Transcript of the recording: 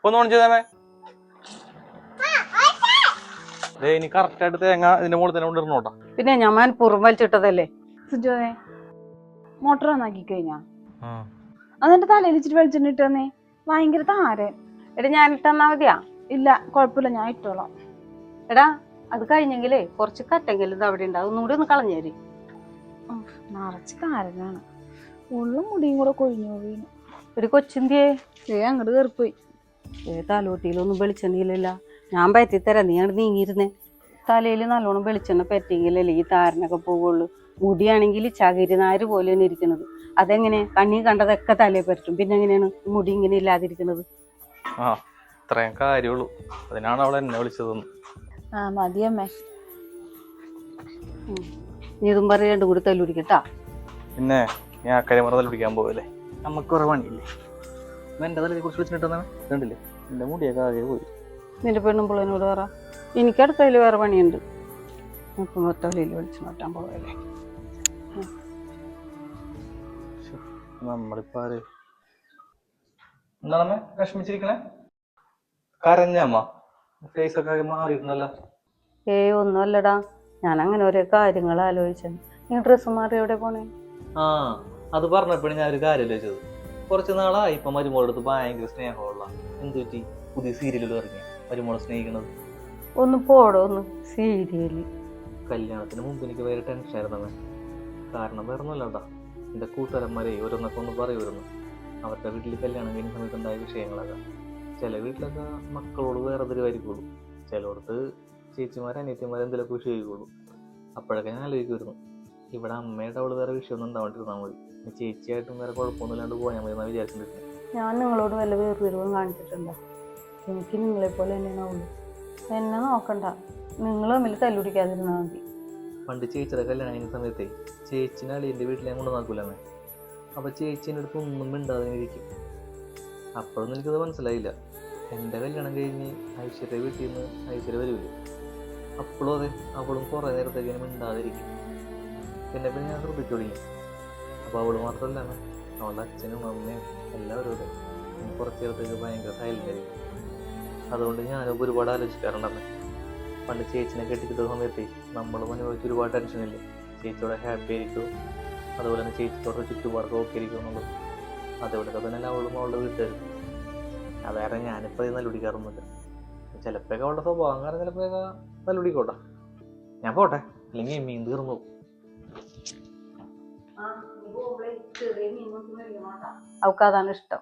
ഒന്ന് ഓൺ ചെയ്തേ. ഇനി കറക്റ്റ് ആയിട്ട് തേങ്ങ ഇതിന്റെ മുകളിൽ തന്നെ കൊണ്ടിരുന്നോട്ടാ. പിന്നെ ഞാൻ പുറം വലിച്ചിട്ടതല്ലേ. സുജോനെ മോട്ടർ ഓണാക്കി കഴിഞ്ഞാ എന്നിട്ട് തലയിൽ ഇച്ചിരി വെളിച്ചെണ്ണ ഇട്ടേ. ഭയങ്കര താരൻ. എടാ ഞാൻ ഇട്ടെന്നാ മതിയാ? ഇല്ല കുഴപ്പമില്ല, ഞാൻ ഇട്ടോളാം. എടാ അത് കഴിഞ്ഞെങ്കിലേ കുറച്ച് കട്ടെങ്കിലും ഇത് അവിടെ ഉണ്ടാവും, ഒന്നുകൂടി ഒന്ന് കളഞ്ഞേരി. നിറച്ച് കാരനാണ്, ഉള്ളും മുടിയും കൂടെ കൊഴിഞ്ഞു വീണു. ഒരു കൊച്ചിന്തിയേ അങ്ങോട്ട് കയറിപ്പോയി. തലോട്ടിയിലൊന്നും വെളിച്ചെണ്ണയില്ല. ഞാൻ പറ്റിത്തരാം, നീ അങ്ങോട്ട് നീങ്ങിയിരുന്നേ. തലയിൽ നല്ലോണം വെളിച്ചെണ്ണ പറ്റിയെങ്കിലല്ലേ ഈ താരനൊക്കെ പോവുള്ളൂ. മുടിയാണെങ്കിൽ ചകിരിനാര് പോലെയാണ് ഇരിക്കുന്നത്. അതെങ്ങനെ കണ്ണി കണ്ടതൊക്കെ തലയിൽ പറ്റും, പിന്നെ എങ്ങനെയാണ് മുടി ഇങ്ങനെ ഇല്ലാതിരിക്കുന്നത്? ആ ഇത്രയും കാര്യമുള്ളൂ, അതിനാണ് അവൾ എന്നെ വിളിച്ചതെന്ന്. ആ മതിയമ്മേ, നീ ഇതും പറ രണ്ടും കൂടി തല്ലുപിടിക്കട്ടാ. പിന്നെ ഞാൻ കരിമറ തല്ലുപിടിക്കാൻ പോവല്ലേ, നമുക്ക് കുറെ പണിയില്ലേ. എന്റെ തലയെ കുറിച്ച് വിളിച്ചിട്ടാണ് കണ്ടില്ലേ, എന്റെ മുടിയൊക്കെ ആകെ പോയി. നിന്റെ പെണ്ണും പിള്ളേനോട് പറ, എനിക്കടുത്തതിൽ വേറെ പണിയുണ്ട്. ഇപ്പം മൊത്തയിൽ വിളിച്ചു നോട്ടാൻ പോവല്ലേ. നമ്മളിപ്പോ എന്താണ് വിഷമിച്ചിരിക്കണേ? കരഞ്ഞമ്മ ഫേസ് ഒക്കെ മാറിയിരുന്നല്ലോ. ഒന്നും അല്ലടാ, ഞാൻ അങ്ങനെ ഓരോ കാര്യങ്ങൾ ആലോചിച്ചത്. നീ ഡ്രസ്സ് മാറി എവിടെ പോണേ? ആ അത് പറഞ്ഞപ്പോഴും ഞാൻ ഒരു കാര്യം ആലോചിച്ചത്. കുറച്ച് നാളായി ഇപ്പൊ മരുമോളടുത്ത് ഭയങ്കര സ്നേഹമുള്ള. എന്ത് പറ്റി? പുതിയ സീരിയലുകൾ ഇറങ്ങിയ മരുമോളെ സ്നേഹിക്കണത്. ഒന്ന് പോടോ ഒന്ന് സീരിയല്. കല്യാണത്തിന് മുമ്പ് എനിക്ക് വേറെ ടെൻഷനായിരുന്നു. കാരണം വേറെ ഒന്നുമല്ലടാ, എന്റെ കൂട്ടുകാരന്മാരെ ഓരോന്നൊക്കെ ഒന്ന് പറയുമായിരുന്നു. അവരുടെ വീട്ടിൽ കല്യാണം കഴിഞ്ഞ സമയത്ത് ഉണ്ടായ വിഷയങ്ങളൊക്കെ. ചില വീട്ടിലൊക്കെ മക്കളോട് വേറെ എന്തെങ്കിലുമായിരിക്കുള്ളൂ, ചിലയിടത്ത് ചേച്ചിമാർ അനിയത്തിമാർ എന്തെങ്കിലുമൊക്കെ വിഷയമായിരിക്കുള്ളൂ. അപ്പോഴൊക്കെ ഞാൻ ആലോചിക്കുമായിരുന്നു, ഇവിടെ അമ്മയുടെ അവള് വേറെ വിഷയമൊന്നും ഉണ്ടാവാണ്ടിരുന്നാൽ മതി, ചേച്ചിയായിട്ടും വേറെ കുഴപ്പമൊന്നുമില്ലാണ്ട് പോയാൽ മതി എന്നാണ് വിചാരിച്ചിട്ടുണ്ട്. ഞാൻ നിങ്ങളോട് വല്ല വേർതിരിവും കാണിച്ചിട്ടുണ്ടോ? എനിക്ക് നിങ്ങളെ പോലെ തന്നെയാണ് അവള്. എന്നെ നോക്കണ്ട, നിങ്ങൾ തമ്മിൽ തല്ലുപിടിക്കാതിരുന്നാൽ മതി. പണ്ട് ചേച്ചിയുടെ കല്യാണം കഴിഞ്ഞ സമയത്തേ ചേച്ചിനെ അളിയൻ്റെ വീട്ടിൽ ഞാൻ കൊണ്ടു നോക്കൂലമ്മേ. അപ്പോൾ ചേച്ചീൻ്റെ അടുത്ത് ഒന്നും മിണ്ടാതെ ഇരിക്കും. അപ്പോഴൊന്നും എനിക്കത് മനസ്സിലായില്ല. എൻ്റെ കല്യാണം കഴിഞ്ഞ് ഐശ്വര്യ വീട്ടിൽ നിന്ന് ഐശ്വര്യ വരൂല്ലേ, അപ്പോഴും അതെ അവളും കുറേ നേരത്തേക്ക് ഇങ്ങനെ മിണ്ടാതിരിക്കും. പിന്നെ ഞാൻ ശ്രദ്ധിച്ചു തുടങ്ങി. അപ്പോൾ അവൾ മാത്രമല്ല അവളുടെ അച്ഛനും അമ്മയും എല്ലാവരും അതെ കുറച്ച് നേരത്തേക്ക് ഭയങ്കര സൈലൻ്റ് ആയിരിക്കും. അതുകൊണ്ട് ഞാനിപ്പോൾ ഒരുപാട് ആലോചിക്കാറുണ്ടമ്മേ. പണ്ട് ചേച്ചിനെ കെട്ടിക്കിട്ട സമയത്തേ നമ്മൾ അനുഭവിച്ച് ഒരുപാട് ടെൻഷനില്ലേ, ചേച്ചിയോടെ ഹാപ്പി ആയിരിക്കും, അതുപോലെ തന്നെ ചേച്ചിയോടെ ചുറ്റുപാടൊക്കെ ഓക്കെ ആയിരിക്കും എന്നുള്ളത്. അതേപോലെയൊക്കെ തന്നെ അവളും അവളുടെ വീട്ടുകാരും. അതായത് ഞാനിപ്പോൾ ഇത് നല്ലുപിടിക്കാറൊന്നുമില്ല. ചിലപ്പോഴൊക്കെ അവളുടെ സ്വഭാവം കാരണം ചിലപ്പോഴൊക്കെ നല്ലുപിടിക്കോട്ടെ. ഞാൻ പോട്ടെ, അല്ലെങ്കിൽ മീൻ തീർന്നു പോകും. അവൾക്ക് അതാണ് ഇഷ്ടം.